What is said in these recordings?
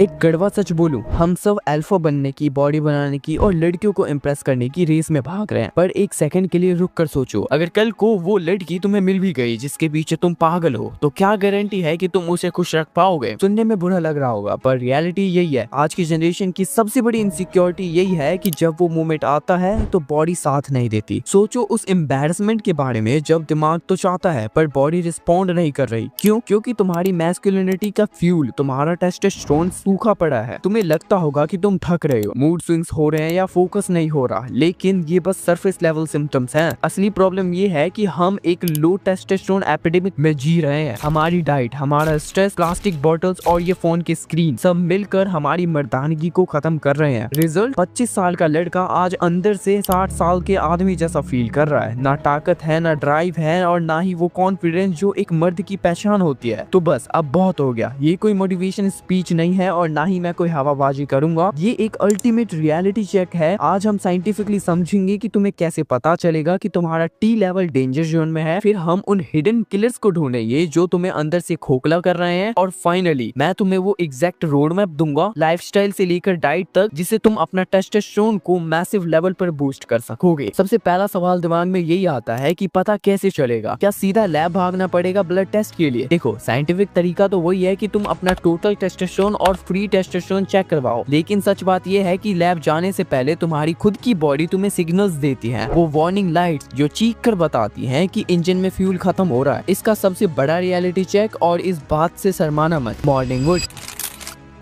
एक कड़वा सच बोलूं, हम सब अल्फा बनने की, बॉडी बनाने की और लड़कियों को इम्प्रेस करने की रेस में भाग रहे हैं। पर एक सेकंड के लिए रुक कर सोचो, अगर कल को वो लड़की तुम्हें मिल भी गई जिसके पीछे तुम पागल हो, तो क्या गारंटी है कि तुम उसे खुश रख पाओगे? सुनने में बुरा लग रहा होगा, पर रियलिटी यही है। आज की जनरेशन की सबसे बड़ी इनसिक्योरिटी यही है कि जब वो मोमेंट आता है तो बॉडी साथ नहीं देती। सोचो उस एम्बैरसमेंट के बारे में जब दिमाग तो चाहता है पर बॉडी रिस्पॉन्ड नहीं कर रही। क्यों? क्योंकि तुम्हारी मैस्कुलिनिटी का फ्यूल, तुम्हारा टेस्टोस्टेरोन सूखा पड़ा है। तुम्हें लगता होगा कि तुम थक रहे हो, मूड स्विंग्स हो रहे हैं या फोकस नहीं हो रहा, लेकिन ये बस सरफेस लेवल सिम्टम्स हैं। असली प्रॉब्लम ये है कि हम एक लो टेस्टोस्टेरोन एपिडेमिक में जी रहे हैं। हमारी डाइट, हमारा स्ट्रेस, प्लास्टिक बॉटल्स और ये फोन की स्क्रीन सब मिलकर हमारी मर्दानगी को खत्म कर रहे हैं। रिजल्ट, 25 साल का लड़का आज अंदर से 60 साल के आदमी जैसा फील कर रहा है। ना ताकत है, ना ड्राइव है और ना ही वो कॉन्फिडेंस जो एक मर्द की पहचान होती है। तो बस अब बहुत हो गया। ये कोई मोटिवेशन स्पीच नहीं है और ना ही मैं कोई हवाबाजी करूंगा। ये एक अल्टीमेट रियलिटी चेक है। आज हम साइंटिफिकली समझेंगे कि तुम्हें कैसे पता चलेगा कि तुम्हारा टी लेवल डेंजर जोन में है। फिर हम उन हिडन किलर्स को ढूंढेंगे जो तुम्हें अंदर से खोखला कर रहे हैं। और फाइनली मैं तुम्हें वो एग्जैक्ट रोड मैप दूंगा, लाइफस्टाइल से लेकर डाइट तक, जिससे तुम अपना टेस्टोस्टेरोन को मैसिव लेवल पर बूस्ट कर सकोगे। सबसे पहला सवाल दिमाग में यही आता है कि पता कैसे चलेगा? क्या सीधा लैब भागना पड़ेगा ब्लड टेस्ट के लिए? देखो, साइंटिफिक तरीका तो वही है कि तुम अपना टोटल टेस्टोस्टेरोन और फ्री टेस्टोस्टेरोन चेक करवाओ। लेकिन सच बात यह है कि लैब जाने से पहले तुम्हारी खुद की बॉडी तुम्हें सिग्नल्स देती है, वो वार्निंग लाइट्स जो चीख कर बताती हैं कि इंजन में फ्यूल खत्म हो रहा है। इसका सबसे बड़ा रियलिटी चेक, और इस बात से शर्माना मत, मॉर्निंग वुड।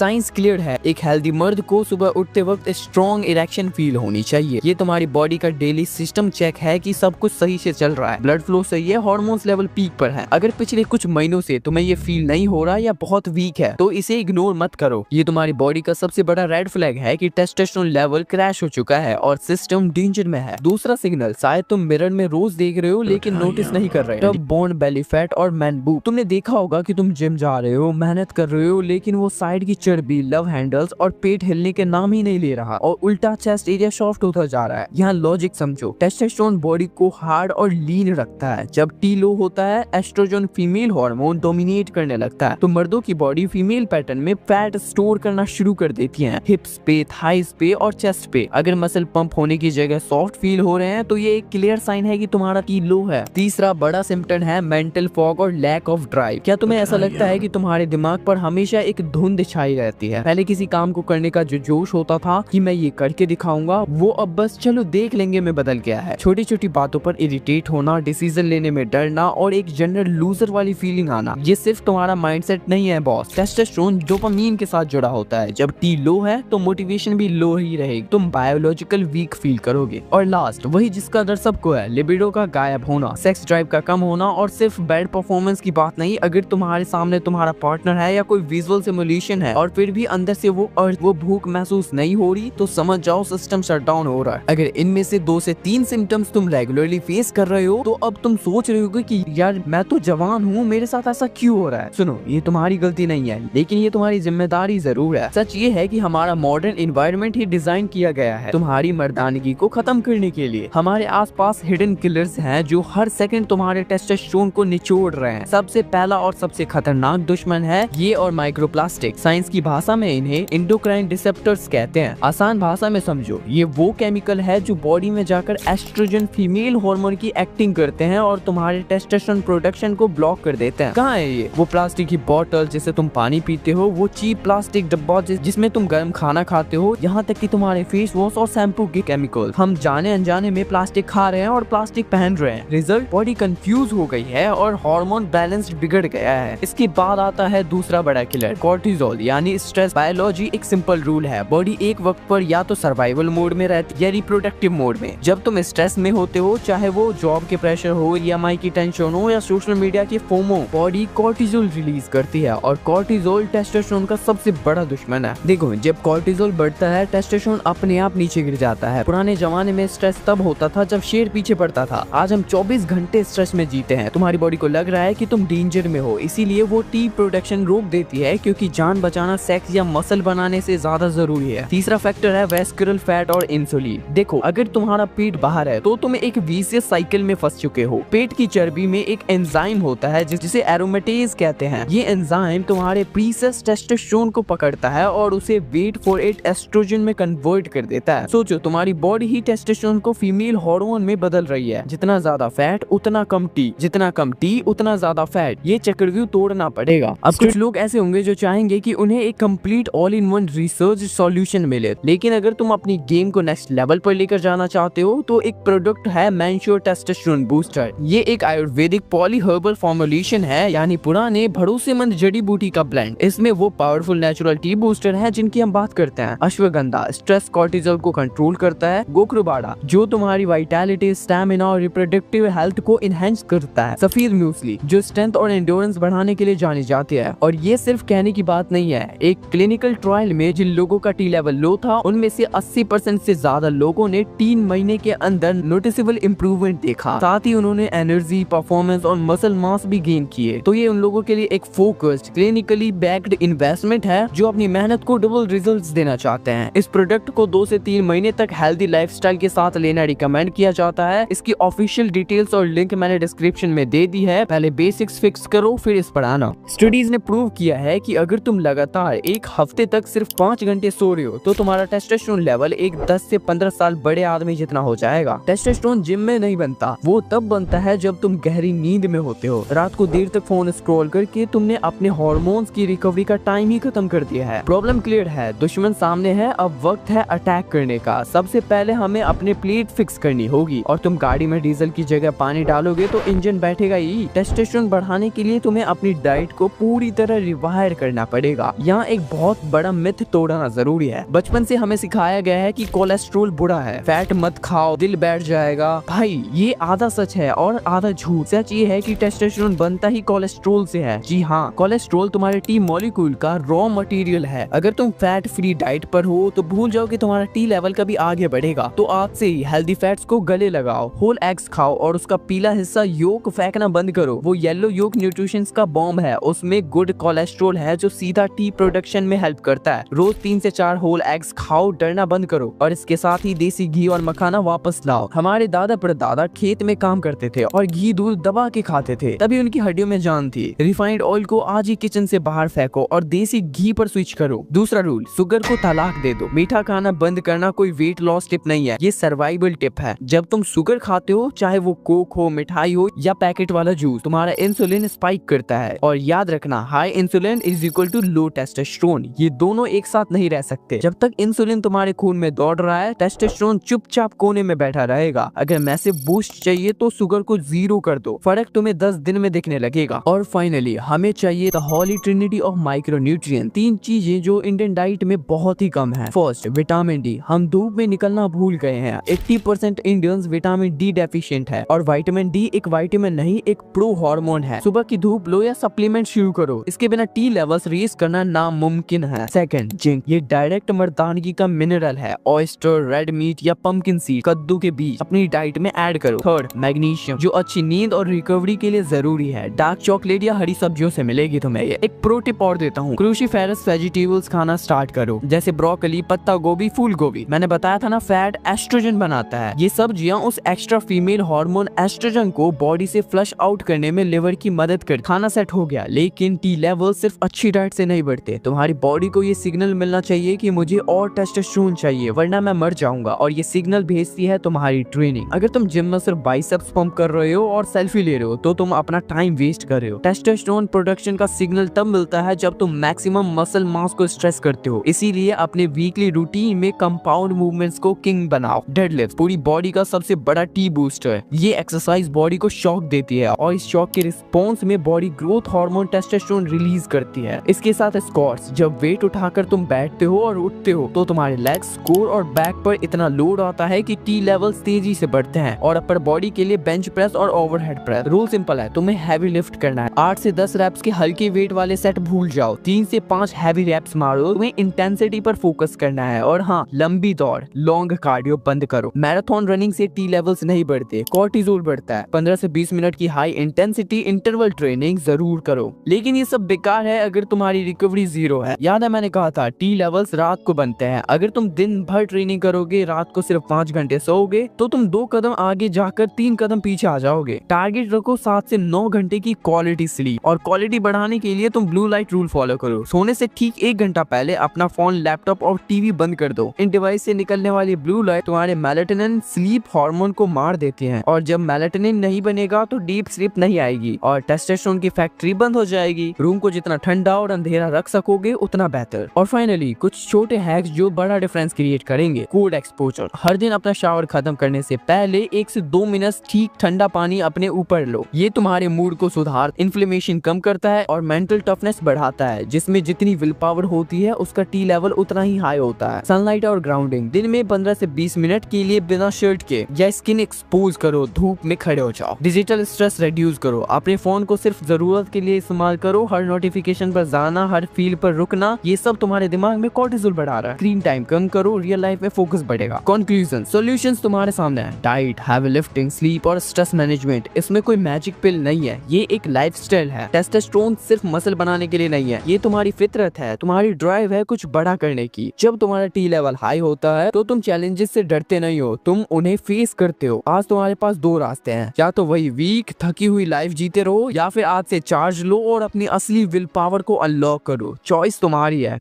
साइंस क्लियर है, एक हेल्दी मर्द को सुबह उठते वक्त स्ट्रॉन्ग इरेक्शन फील होनी चाहिए। ये तुम्हारी बॉडी का डेली सिस्टम चेक है कि सब कुछ सही से चल रहा है, ब्लड फ्लो सही है, हार्मोन्स लेवल पीक पर है। अगर पिछले कुछ महीनों से तुम्हें ये फील नहीं हो रहा या बहुत वीक है तो इसे इग्नोर मत करो। ये तुम्हारी बॉडी का सबसे बड़ा रेड फ्लैग है कि टेस्टोस्टेरोन लेवल क्रैश हो चुका है और सिस्टम डेंजर में है। दूसरा सिग्नल, शायद तुम मिरर में रोज देख रहे हो लेकिन नोटिस नहीं कर रहे। टब, बोन, बेली फैट और मैन बूब। तुमने देखा होगा कि तुम जिम जा रहे हो, मेहनत कर रहे हो, लेकिन वो साइड की चर्बी, लव हैंडल्स और पेट हिलने के नाम ही नहीं ले रहा और उल्टा चेस्ट एरिया सॉफ्ट होता जा रहा है। यहाँ लॉजिक समझो, टेस्टोस्टेरोन बॉडी को हार्ड और लीन रखता है। जब टी लो होता है, एस्ट्रोजन फीमेल हार्मोन डोमिनेट करने लगता है, तो मर्दों की बॉडी फीमेल पैटर्न में फैट स्टोर करना शुरू कर देती है, हिप्स पे, थाइस पे और चेस्ट पे। अगर मसल पंप होने की जगह सॉफ्ट फील हो रहे हैं तो ये एक क्लियर साइन है कि तुम्हारा टी लो है। तीसरा बड़ा सिम्टम है मेंटल फॉग और लैक ऑफ ड्राइव। क्या तुम्हें ऐसा लगता है कि तुम्हारे दिमाग पर हमेशा एक धुंध छाई रहती है? पहले किसी काम को करने का जो जोश होता था कि मैं ये करके दिखाऊंगा, वो अब बस चलो देख लेंगे में बदल गया है। छोटी छोटी बातों पर इरिटेट होना, डिसीजन लेने में डरना और एक जनरल लूजर वाली फीलिंग आना, ये सिर्फ तुम्हारा माइंडसेट नहीं है बॉस। टेस्टोस्टेरोन डोपामीन के साथ जुड़ा होता है। जब टी लो है तो मोटिवेशन भी लो ही रहेगी, तुम बायोलॉजिकल वीक फील करोगे। और लास्ट, वही जिसका डर सबको है, लिबिडो का गायब होना, सेक्स ड्राइव का कम होना। और सिर्फ बैड परफॉर्मेंस की बात नहीं, अगर तुम्हारे सामने तुम्हारा पार्टनर है या कोई विजुअल सिमुलेशन है और फिर भी अंदर से वो भूख महसूस नहीं हो रही, तो समझ जाओ सिस्टम शटडाउन हो रहा है। अगर इनमें से 2 से 3 सिम्टम्स तुम रेगुलरली फेस कर रहे हो तो अब तुम सोच रहे हो कि यार मैं तो जवान हूँ, मेरे साथ ऐसा क्यों हो रहा है? सुनो, ये तुम्हारी गलती नहीं है, लेकिन ये तुम्हारी जिम्मेदारी जरूर है। सच ये है कि हमारा मॉडर्न एनवायरनमेंट ही डिजाइन किया गया है तुम्हारी मर्दानगी को खत्म करने के लिए। हमारे आसपास हिडन किलर्स हैं जो हर सेकंड तुम्हारे टेस्टोस्टेरोन को निचोड़ रहे हैं। सबसे पहला और सबसे खतरनाक दुश्मन है ये और माइक्रोप्लास्टिक। साइंस की भाषा में इन्हें एंडोक्राइन रिसेप्टर्स कहते हैं। आसान भाषा में समझो, ये वो केमिकल है जो बॉडी में जाकर एस्ट्रोजन फीमेल हार्मोन की एक्टिंग करते हैं और तुम्हारे टेस्टोस्टेरोन प्रोडक्शन को ब्लॉक कर देते हैं। कहाँ है ये? वो प्लास्टिक की बोतल जिससे तुम पानी पीते हो, वो चीप प्लास्टिक डब्बा जिसमें तुम गर्म खाना खाते हो, यहाँ तक कि तुम्हारे फेस वॉश और शैम्पू के केमिकल। हम जाने अनजाने में प्लास्टिक खा रहे हैं और प्लास्टिक पहन रहे हैं। रिजल्ट, बॉडी कंफ्यूज हो गई है और हार्मोन बैलेंस बिगड़ गया है। इसके बाद आता है दूसरा बड़ा किलर, कॉर्टिसोल यानी स्ट्रेस। बायोलॉजी एक सिंपल रूल है, बॉडी एक वक्त पर या तो सर्वाइवल मोड में रहती है या रिप्रोडक्टिव मोड में। जब तुम स्ट्रेस में होते हो, चाहे वो जॉब के प्रेशर हो, ईएमआई की टेंशन हो या सोशल मीडिया की फोमो, बॉडी कॉर्टिसोल रिलीज करती है और कॉर्टिसोल टेस्टोस्टेरोन का सबसे बड़ा दुश्मन है। देखो, जब कॉर्टिसोल बढ़ता है, टेस्टोस्टेरोन अपने आप नीचे गिर जाता है। पुराने जमाने में स्ट्रेस तब होता था जब शेर पीछे पड़ता था। आज हम 24 घंटे स्ट्रेस में जीते हैं। तुम्हारी बॉडी को लग रहा है कि तुम डेंजर में हो, इसीलिए वो टी प्रोडक्शन रोक देती है, क्योंकि जान बचाना बढ़ाना सेक्स या मसल बनाने से ज्यादा जरूरी है। तीसरा फैक्टर है वेस्कुलर फैट और इंसुलिन। देखो, अगर तुम्हारा पेट बाहर है तो तुम एक विशियस साइकिल में फंस चुके हो। पेट की चर्बी में एक एंजाइम होता है जिसे एरोमेटेज कहते हैं। ये एंजाइम तुम्हारे प्रीसेस टेस्टोस्टेरोन को पकड़ता है और उसे वेट फॉर इट एस्ट्रोजन में कन्वर्ट कर देता है। सोचो, तुम्हारी बॉडी ही टेस्टोस्टेरोन को फीमेल हार्मोन में बदल रही है। जितना ज्यादा फैट उतना कम टी, जितना कम टी उतना ज्यादा फैट। ये चक्रव्यूह तोड़ना पड़ेगा। अब कुछ लोग ऐसे होंगे जो चाहेंगे कि उन्हें एक complete all in one research solution मिले, लेकिन अगर तुम अपनी गेम को नेक्स्ट लेवल पर लेकर जाना चाहते हो तो एक प्रोडक्ट है मैंश्योर टेस्टोस्टेरोन बूस्टर। ये एक आयुर्वेदिक पॉली हर्बल फॉर्मुलेशन है, यानी पुराने भरोसेमंद जड़ी बूटी का ब्लेंड। इसमें वो पावरफुल नेचुरल टी बूस्टर है जिनकी हम बात करते हैं। अश्वगंधा स्ट्रेस कॉर्टिजोल को कंट्रोल करता है। गोखरुबाड़ा जो तुम्हारी वाइटैलिटी, स्टैमिना और रिप्रोडक्टिव हेल्थ को इनहेंस करता है। सफेद म्यूसली जो स्ट्रेंथ और एंड्योरेंस बढ़ाने के लिए जानी जाती है। और ये सिर्फ कहने की बात नहीं है। एक क्लिनिकल ट्रायल में जिन लोगों का टी लेवल लो था उनमें से 80% से ज्यादा लोगों ने 3 महीने के अंदर नोटिसेबल इंप्रूवमेंट देखा। साथ ही उन्होंने एनर्जी, परफॉर्मेंस और मसल मास भी गेन किए। तो ये उन लोगों के लिए एक फोकस्ड, क्लिनिकली बैक्ड इन्वेस्टमेंट है जो अपनी मेहनत को डबल रिजल्ट्स देना चाहते हैं। इस प्रोडक्ट को 2 से 3 महीने तक हेल्दी लाइफस्टाइल के साथ लेना रिकमेंड किया जाता है। इसकी ऑफिशियल डिटेल्स और लिंक मैंने डिस्क्रिप्शन में दे दी है। पहले बेसिक्स फिक्स करो, फिर इस पर आना। स्टडीज ने प्रूव किया है कि अगर तुम लगातार एक हफ्ते तक सिर्फ 5 घंटे सो रहे हो तो तुम्हारा टेस्टोस्टेरोन लेवल एक 10 से 15 साल बड़े आदमी जितना हो जाएगा। टेस्टोस्टेरोन जिम में नहीं बनता, वो तब बनता है जब तुम गहरी नींद में होते हो। रात को देर तक फोन स्क्रॉल करके तुमने अपने हार्मोन्स की रिकवरी का टाइम ही खत्म कर दिया है। प्रॉब्लम क्लियर है, दुश्मन सामने है, अब वक्त है अटैक करने का। सबसे पहले हमें अपने प्लेट फिक्स करनी होगी। और तुम गाड़ी में डीजल की जगह पानी डालोगे तो इंजन बैठेगा ही। टेस्टोस्टेरोन बढ़ाने के लिए तुम्हें अपनी डाइट को पूरी तरह रिवायर करना पड़ेगा। यहाँ एक बहुत बड़ा मिथ तोड़ना जरूरी है। बचपन से हमें सिखाया गया है कि कोलेस्ट्रॉल बुरा है, फैट मत खाओ, दिल बैठ जाएगा। भाई, ये आधा सच है और आधा झूठ। सच ये है कि टेस्टोस्टेरोन बनता ही कोलेस्ट्रॉल से है। जी हाँ, कोलेस्ट्रॉल तुम्हारे टी मॉलिक्यूल का रॉ मटेरियल है। अगर तुम फैट फ्री डाइट पर हो तो भूल जाओ कि तुम्हारा टी लेवल कभी आगे बढ़ेगा। तो आज से ही हेल्दी फैट्स को गले लगाओ, होल एग्स खाओ और उसका पीला हिस्सा योक फेंकना बंद करो। वो येलो योक न्यूट्रिशंस का बॉम्ब है, उसमें गुड कोलेस्ट्रॉल है जो सीधा टी प्रोडक्शन में हेल्प करता है। रोज 3 से 4 होल एग्स खाओ, डरना बंद करो। और इसके साथ ही देसी घी और मखाना वापस लाओ। हमारे दादा परदादा खेत में काम करते थे और घी दूध दबा के खाते थे, तभी उनकी हड्डियों में जान थी। रिफाइंड ऑयल को आज ही किचन से बाहर फेंको और देसी घी पर स्विच करो। दूसरा रूल, शुगर को तलाक दे दो। मीठा खाना बंद करना कोई वेट लॉस टिप नहीं है, ये सर्वाइवल टिप है। जब तुम शुगर खाते हो, चाहे वो कोक हो, मिठाई हो या पैकेट वाला जूस, तुम्हारा इंसुलिन स्पाइक करता है। और याद रखना, high insulin is equal to low testosterone. ये दोनों एक साथ नहीं रह सकते। जब तक इंसुलिन तुम्हारे खून में दौड़ रहा है, टेस्टोस्टेरोन चुपचाप कोने में बैठा रहेगा। अगर मैसिव बूस्ट चाहिए तो शुगर को 0 कर दो, फर्क तुम्हें 10 दिन में दिखने लगेगा। और फाइनली हमें चाहिए the holy trinity of micronutrient. 3 चीजें जो इंडियन डाइट में बहुत ही कम है। First, vitamin D. हम धूप में निकलना भूल गए हैं। 80% इंडियंस विटामिन डी डेफिशिएंट है। और विटामिन डी एक विटामिन नहीं, एक प्रो हार्मोन है। सुबह की धूप लो या सप्लीमेंट शुरू करो, इसके बिना टी लेवल्स रेस करना नामुमकिन है। Second, zinc. ये डायरेक्ट मर्दानगी का मिनरल है। ऑयस्टर, रेड मीट या पंपकिन सीड, कद्दू के बीज अपनी डाइट में ऐड करो। थर्ड, मैग्नीशियम, जो अच्छी नींद और रिकवरी के लिए जरूरी है। डार्क चॉकलेट या हरी सब्जियों से मिलेगी तुम्हें ये। एक प्रो टिप और देता हूँ, क्रूसीफेरस वेजिटेबल्स खाना स्टार्ट करो, जैसे ब्रोकली, पत्ता गोभी, फूल गोभी। मैंने बताया था ना, फैट एस्ट्रोजन बनाता है। ये सब्जियां उस एक्स्ट्रा फीमेल हार्मोन एस्ट्रोजन को बॉडी से फ्लश आउट करने में लिवर की मदद कर। खाना सेट हो गया, लेकिन टी लेवल सिर्फ अच्छी डाइट से नहीं बढ़ते। तुम्हारी बॉडी को ये सिग्नल मिलना चाहिए कि मुझे और टेस्टोस्टेरोन चाहिए, वरना मैं मर जाऊंगा। और ये सिग्नल भेजती है तुम्हारी ट्रेनिंग। अगर तुम जिम में सिर्फ बाइसेप्स पंप कर रहे हो और सेल्फी ले रहे हो तो तुम अपना टाइम वेस्ट कर रहे हो। टेस्टोस्टेरोन प्रोडक्शन का सिग्नल तब मिलता है जब तुम मैक्सिमम मसल मास को स्ट्रेस करते हो। इसीलिए अपने वीकली रूटीन में कंपाउंड मूवमेंट्स को किंग बनाओ। डेडलिफ्ट पूरी बॉडी का सबसे बड़ा टी बूस्टर है। ये एक्सरसाइज बॉडी को शॉक देती है और इस शॉक के रिस्पॉन्स में body growth hormone testosterone release करती है। इसके साथ स्क्वाट्स, जब वेट उठाकर तुम बैठते हो और उठते हो तो तुम्हारे लेग्स, कोर और बैक पर इतना लोड आता है कि टी लेवल्स तेजी से बढ़ते हैं। और अपर बॉडी के लिए बेंच प्रेस और ओवरहेड प्रेस। रूल सिंपल है, तुम्हें हैवी लिफ्ट करना है। 8 से 10 रेप्स के हल्के वेट वाले सेट भूल जाओ, 3 से 5 हैवी रेप्स मारो। तुम्हें इंटेंसिटी पर फोकस करना है। और हाँ, लंबी दौड़, लॉन्ग कार्डियो बंद करो। मैराथन रनिंग से टी लेवल्स नहीं बढ़ते, कोर्टिजोल बढ़ता है। 15 से 20 मिनट की हाई इंटेंसिटी इंटरवल ट्रेनिंग जरूर करो। लेकिन ये सब बेकार है अगर तुम्हारी रिकवरी रिकवरी जीरो है। याद है मैंने कहा था टी लेवल्स रात को बनते हैं। अगर तुम दिन भर ट्रेनिंग करोगे, रात को सिर्फ 5 घंटे सोओगे, तो तुम 2 कदम आगे जाकर 3 कदम पीछे आ जाओगे। टारगेट रखो 7 से 9 घंटे की क्वालिटी स्लीप, और क्वालिटी बढ़ाने के लिए तुम ब्लू लाइट रूल फॉलो करो। सोने से ठीक 1 घंटा पहले अपना फोन, लैपटॉप और टीवी बंद कर दो। इन डिवाइस से निकलने वाली ब्लू लाइट तुम्हारे मेलाटोनिन स्लीप हार्मोन को मार देती है, और जब मेलाटोनिन नहीं बनेगा तो डीप स्लीप नहीं आएगी और टेस्टोस्टेरोन की फैक्ट्री बंद हो जाएगी। रूम को जितना ठंडा और अंधेरा रख सकोगे उतना बेहतर। और फाइनली कुछ छोटे हैक्स जो बड़ा डिफरेंस क्रिएट करेंगे। कोल्ड एक्सपोजर, हर दिन अपना शावर खत्म करने से पहले 1 से 2 मिनट ठीक ठंडा पानी अपने ऊपर लो। ये तुम्हारे मूड को सुधार, इन्फ्लेमेशन कम करता है और मेंटल टफनेस बढ़ाता है। जिसमें जितनी विल पावर होती है उसका टी लेवल उतना ही हाई होता है। सनलाइट और ग्राउंडिंग, दिन में 15 से 20 मिनट के लिए बिना शर्ट के या स्किन एक्सपोज करो, धूप में खड़े हो जाओ। डिजिटल स्ट्रेस रिड्यूस करो, अपने फोन को सिर्फ जरूरत के लिए इस्तेमाल करो। हर नोटिफिकेशन पर जाना, हर फील पर रुकना, ये सब तुम्हारे दिमाग में कॉर्टिसोल बढ़ा रहा है। स्क्रीन टाइम कम करो, रियल लाइफ में फोकस बढ़ेगा। कंक्लूजन, सॉल्यूशंस तुम्हारे सामने है। डाइट, हैवी लिफ्टिंग, स्लीप और स्ट्रेस मैनेजमेंट। इसमें कोई मैजिक पिल नहीं है, ये एक लाइफस्टाइल है। टेस्टोस्टेरोन सिर्फ मसल बनाने के लिए नहीं है, ये तुम्हारी फितरत है, तुम्हारी ड्राइव है कुछ बड़ा करने की। जब तुम्हारा टी लेवल हाई होता है तो तुम चैलेंजेस से डरते नहीं हो, तुम उन्हें फेस करते हो। आज तुम्हारे पास 2 रास्ते हैं, या तो वही वीक थकी हुई लाइफ जीते रहो, या फिर आज से चार्ज लो और अपनी असली विल पावर को अनलॉक करो। चॉइस तुम्हारी है।